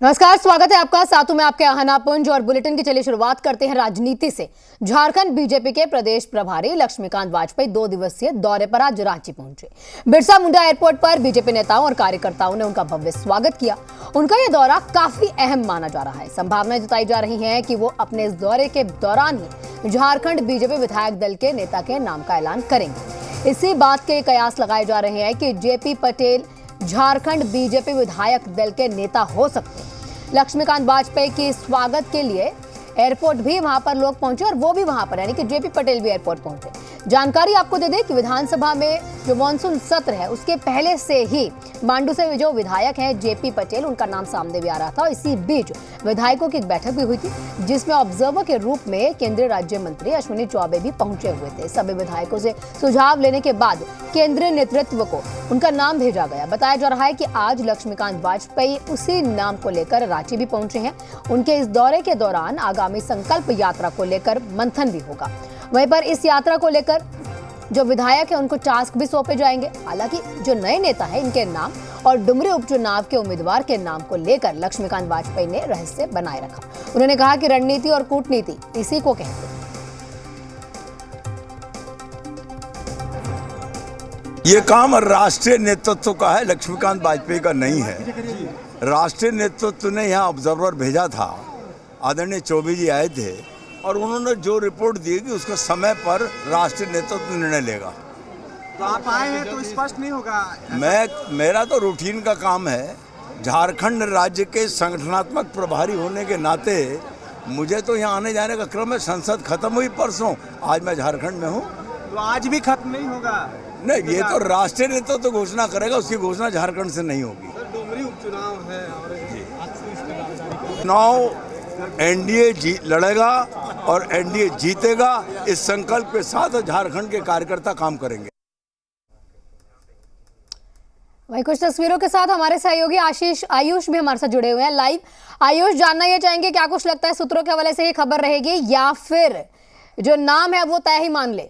नमस्कार, स्वागत है आपका। साथ में आपके आहना पुंज और बुलेटिन की चलिए शुरुआत करते हैं राजनीति से। झारखंड बीजेपी के प्रदेश प्रभारी लक्ष्मीकांत वाजपेयी 2 दिवसीय दौरे पर आज रांची पहुंचे। बिरसा मुंडा एयरपोर्ट पर बीजेपी नेताओं और कार्यकर्ताओं ने उनका भव्य स्वागत किया। उनका यह दौरा काफी अहम माना जा रहा है। संभावनाएं जताई जा रही है कि वो अपने इस दौरे के दौरान ही झारखंड बीजेपी विधायक दल के नेता के नाम का ऐलान करेंगे। इसी बात के कयास लगाए जा रहे हैं कि जेपी पटेल झारखंड बीजेपी विधायक दल के नेता हो सकते हैं। लक्ष्मीकांत वाजपेयी के स्वागत के लिए एयरपोर्ट भी वहां पर लोग पहुंचे और वो भी वहां पर, यानी कि जेपी पटेल भी एयरपोर्ट पहुंचे। जानकारी आपको दे दें कि विधानसभा में जो मानसून सत्र है उसके पहले से ही मांडू से जो विधायक हैं जेपी पटेल, उनका नाम सामने भी आ रहा था। इसी बीच विधायकों की एक बैठक भी हुई थी जिसमें ऑब्जर्वर के रूप में केंद्रीय राज्य मंत्री अश्विनी चौबे भी पहुंचे हुए थे। सभी विधायकों से सुझाव लेने के बाद केंद्रीय नेतृत्व को उनका नाम भेजा गया। बताया जा रहा है कि आज लक्ष्मीकांत वाजपेयी उसी नाम को लेकर रांची भी पहुंचे हैं। उनके इस दौरे के दौरान आगामी संकल्प यात्रा को लेकर मंथन भी होगा। वहीं पर इस यात्रा को लेकर जो विधायक है उनको टास्क भी सौंपे जाएंगे। हालांकि जो नए नेता है इनके नाम और डुमरी उपचुनाव के उम्मीदवार के नाम को लेकर लक्ष्मीकांत वाजपेयी ने रहस्य बनाए रखा। उन्होंने कहा कि रणनीति और कूटनीति इसी को कहते हैं। ये काम राष्ट्रीय नेतृत्व का है, लक्ष्मीकांत वाजपेयी का नहीं है। राष्ट्रीय नेतृत्व ने यहाँ ऑब्जर्वर भेजा था, आदरणीय चौबे जी आए थे और उन्होंने जो रिपोर्ट दी कि उसका समय पर राष्ट्रीय नेतृत्व निर्णय लेगा। तो आप आए हैं तो स्पष्ट नहीं होगा। मेरा तो रूटीन का काम है। झारखंड राज्य के संगठनात्मक प्रभारी होने के नाते मुझे तो यहाँ आने जाने का क्रम है। संसद खत्म हुई परसों, आज मैं झारखंड में हूँ। तो आज भी खत्म नहीं होगा। नहीं, ये तो राष्ट्रीय नेतृत्व तो घोषणा करेगा, उसकी घोषणा झारखंड से नहीं होगी। डुमरी उपचुनाव है और चुनाव एनडीए लड़ेगा और एनडीए जीतेगा। इस संकल्प के साथ झारखंड के कार्यकर्ता काम करेंगे। वहीं कुछ तस्वीरों के साथ हमारे सहयोगी आयुष भी हमारे साथ जुड़े हुए हैं लाइव। आयुष, जानना ये चाहेंगे क्या कुछ लगता है सूत्रों के हवाले से ये खबर रहेगी या फिर जो नाम है वो तय ही मान ले?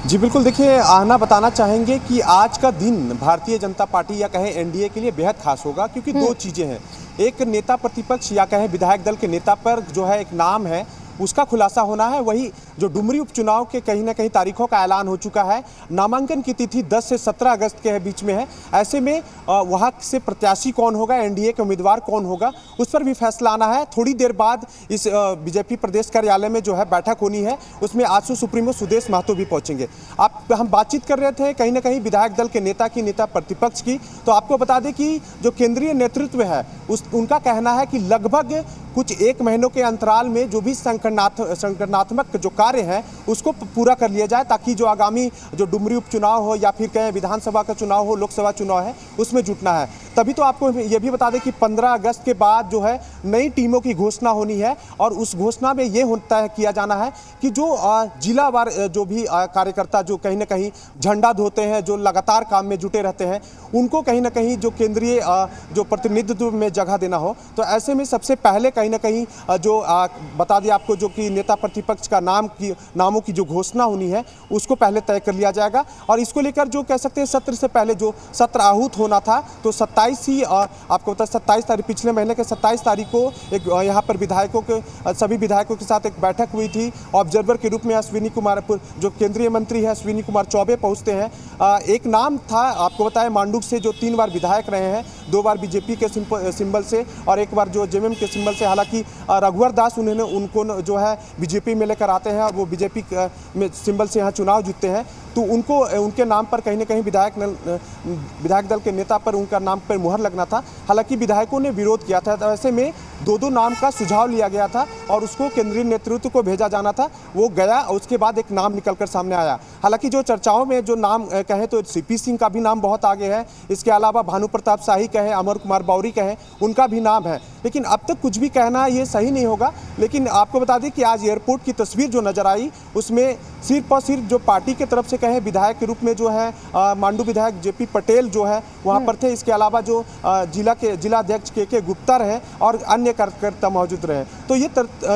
जी बिल्कुल, देखिए आहना बताना चाहेंगे कि आज का दिन भारतीय जनता पार्टी या कहें एनडीए के लिए बेहद खास होगा, क्योंकि दो चीज़ें हैं। एक नेता प्रतिपक्ष या कहें विधायक दल के नेता पर जो है एक नाम है उसका खुलासा होना है। वही जो डुमरी उपचुनाव के कहीं ना कहीं तारीखों का ऐलान हो चुका है। नामांकन की तिथि 10 से 17 अगस्त के बीच में है। ऐसे में वहाँ से प्रत्याशी कौन होगा, एनडीए के उम्मीदवार कौन होगा, उस पर भी फैसला आना है। थोड़ी देर बाद इस बीजेपी प्रदेश कार्यालय में जो है बैठक होनी है, उसमें आजसू सुप्रीमो सुदेश महतो भी पहुँचेंगे। हम बातचीत कर रहे थे कहीं ना कहीं विधायक दल के नेता प्रतिपक्ष की। तो आपको बता दें कि जो केंद्रीय नेतृत्व है उनका कहना है कि लगभग कुछ 1 महीनों के अंतराल में जो भी संगठनात्मक जो कार्य है उसको पूरा कर लिया जाए, ताकि जो आगामी जो डुमरी उपचुनाव हो या फिर कहें विधानसभा का चुनाव हो, लोकसभा चुनाव है, उसमें जुटना है। तभी तो आपको ये भी बता दें कि 15 अगस्त के बाद जो है नई टीमों की घोषणा होनी है और उस घोषणा में ये तय किया जाना है कि जो जिलावार जो भी कार्यकर्ता जो कहीं ना कहीं झंडा धोते हैं, जो लगातार काम में जुटे रहते हैं, उनको कहीं ना कहीं जो केंद्रीय जो प्रतिनिधित्व में जगह देना हो। तो ऐसे में सबसे पहले कहीं ना कहीं जो बता दिया आपको, जो कि नेता प्रतिपक्ष का नामों की जो घोषणा होनी है उसको पहले तय कर लिया जाएगा। और इसको लेकर जो कह सकते हैं सत्र से पहले जो सत्र आहूत होना था, तो 27 ही आपको पता 27 तारीख, पिछले महीने के 27 तारीख को एक यहाँ पर सभी विधायकों के साथ एक बैठक हुई थी। ऑब्जर्वर के रूप में अश्विनी कुमार, जो केंद्रीय मंत्री है अश्विनी कुमार चौबे पहुँचते हैं। एक नाम था आपको बताया मांडू से, जो 3 बार विधायक रहे हैं, 2 बार बीजेपी के सिंबल से और 1 बार जो जेएमएम के सिंबल से। हालांकि रघुवर दास उनको जो है बीजेपी में लेकर आते हैं और वो बीजेपी में सिंबल से यहाँ चुनाव जीतते हैं। तो उनके नाम पर कहीं ना कहीं विधायक दल के नेता पर उनका नाम पर मुहर लगना था। हालांकि विधायकों ने विरोध किया था। तो ऐसे में 2 नाम का सुझाव लिया गया था और उसको केंद्रीय नेतृत्व को भेजा जाना था। वो गया और उसके बाद एक नाम निकलकर सामने आया। हालांकि जो चर्चाओं में जो नाम कहें तो सीपी सिंह का भी नाम बहुत आगे है। इसके अलावा भानु प्रताप शाही कहें, अमर कुमार बौरी कहें, उनका भी नाम है। लेकिन अब तक कुछ भी कहना ये सही नहीं होगा। लेकिन आपको बता दें कि आज एयरपोर्ट की तस्वीर जो नजर आई उसमें सिर्फ और सिर्फ जो पार्टी की तरफ से कहें विधायक के रूप में जो है मांडू विधायक जेपी पटेल जो है वहाँ पर थे। इसके अलावा जो जिलाध्यक्ष के गुप्ता रहे और अन्य कार्यकर्ता मौजूद रहे। तो ये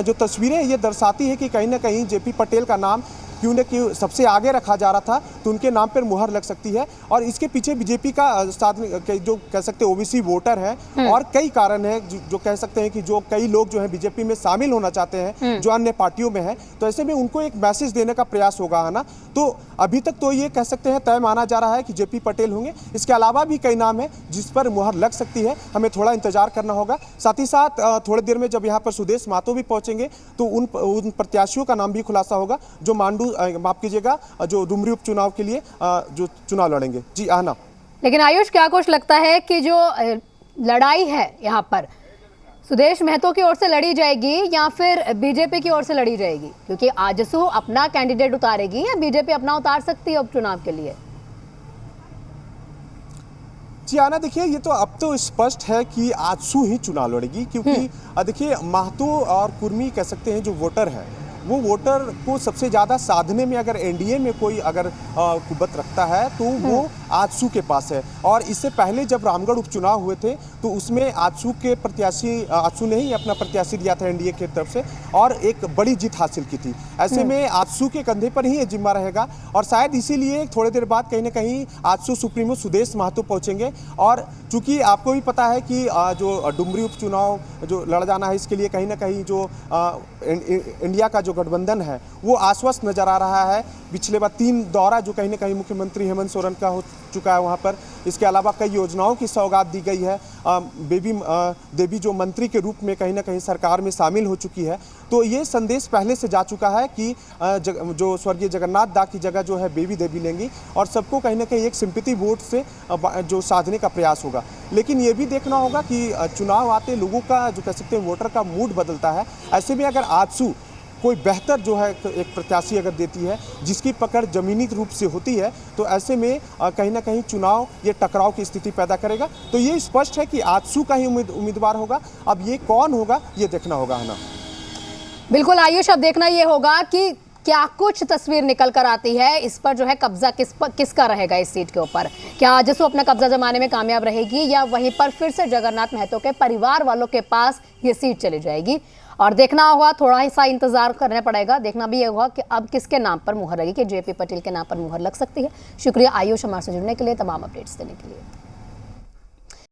जो तस्वीरें ये दर्शाती है कि कहीं ना कहीं जेपी पटेल का नाम क्यों न क्यों सबसे आगे रखा जा रहा था, तो उनके नाम पर मुहर लग सकती है। और इसके पीछे बीजेपी का जो कह सकते हैं ओबीसी वोटर है और कई कारण है जो कह सकते हैं कि जो कई लोग जो है बीजेपी में शामिल होना चाहते हैं जो अन्य पार्टियों में है, तो ऐसे में उनको एक मैसेज देने का प्रयास होगा, है ना। तो अभी तक तो ये कह सकते हैं तय माना जा रहा है कि जेपी पटेल होंगे। इसके अलावा भी कई नाम है जिस पर मुहर लग सकती है, हमें थोड़ा इंतजार करना होगा। साथ ही साथ थोड़ी देर में जब यहाँ पर सुदेश महतो भी पहुंचेंगे तो उन प्रत्याशियों का नाम भी खुलासा होगा जो माफ कीजिएगा, जो डुमरी उपचुनाव के लिए जो चुनाव लड़ेंगे। जी आहना। लेकिन आयुष, क्या कुछ लगता है कि जो लड़ाई है यहाँ पर सुदेश महतो की ओर से लड़ी जाएगी या फिर बीजेपी की ओर से लड़ी जाएगी? क्योंकि आजसू अपना कैंडिडेट उतारेगी या बीजेपी अपना उतार सकती है उपचुनाव के लिए? जी आना, देखिए ये तो अब तो स्पष्ट है कि आजसू ही चुनाव लड़ेगी, क्योंकि देखिए महतो और कुर्मी कह सकते हैं जो वोटर है, वो वोटर को सबसे ज़्यादा साधने में अगर एनडीए में कोई अगर कुबत रखता है तो वो आजसू के पास है। और इससे पहले जब रामगढ़ उपचुनाव हुए थे तो उसमें आजसू के प्रत्याशी, आजसू ने ही अपना प्रत्याशी दिया था एनडीए की तरफ से और एक बड़ी जीत हासिल की थी। ऐसे में आजसू के कंधे पर ही ये जिम्मा रहेगा और शायद इसीलिए थोड़ी देर बाद कहीं ना कहीं आजसू सुप्रीमो सुदेश महतो पहुँचेंगे। और चूँकि आपको भी पता है कि जो डुमरी उपचुनाव जो लड़ जाना है, इसके लिए कहीं ना कहीं जो इंडिया का जो गठबंधन है वो आश्वस्त नजर आ रहा है। पिछले बार 3 दौरा जो कहीं ना कहीं मुख्यमंत्री हेमंत सोरेन का हो चुका है वहाँ पर। इसके अलावा कई योजनाओं की सौगात दी गई है। देवी जो मंत्री के रूप में कहीं ना कहीं सरकार में शामिल हो चुकी है। तो ये संदेश पहले से जा चुका है कि जो स्वर्गीय जगन्नाथ दा की जगह जो है बेबी देवी लेंगी और सबको कहीं ना कहीं एक सिंपैथी वोट से जो साधने का प्रयास होगा। लेकिन ये भी देखना होगा कि चुनाव आते लोगों का जो कह सकते हैं वोटर का मूड बदलता है। ऐसे में अगर आजसू कोई बेहतर जो है एक प्रत्याशी अगर देती है जिसकी पकड़ जमीनी रूप से होती है, तो ऐसे में कहीं ना कहीं चुनाव ये टकराव की स्थिति पैदा करेगा। तो ये स्पष्ट है कि आजसू का ही उम्मीदवार होगा। अब ये कौन होगा ये देखना होगा, है ना। बिल्कुल आयुष, अब देखना ये होगा कि क्या कुछ तस्वीर निकल कर आती है, इस पर जो है कब्जा किसका रहेगा इस सीट के ऊपर। क्या आजसू अपना कब्जा जमाने में कामयाब रहेगी या वहीं पर फिर से जगन्नाथ महतो के परिवार वालों के पास ये सीट चली जाएगी? और देखना होगा, थोड़ा सा इंतजार करना पड़ेगा। देखना भी ये होगा कि अब किसके नाम पर मुहर लगी, कि जेपी पटेल के नाम पर मुहर लग सकती है। शुक्रिया आयुष हमारे से जुड़ने के लिए, तमाम अपडेट्स देने के लिए।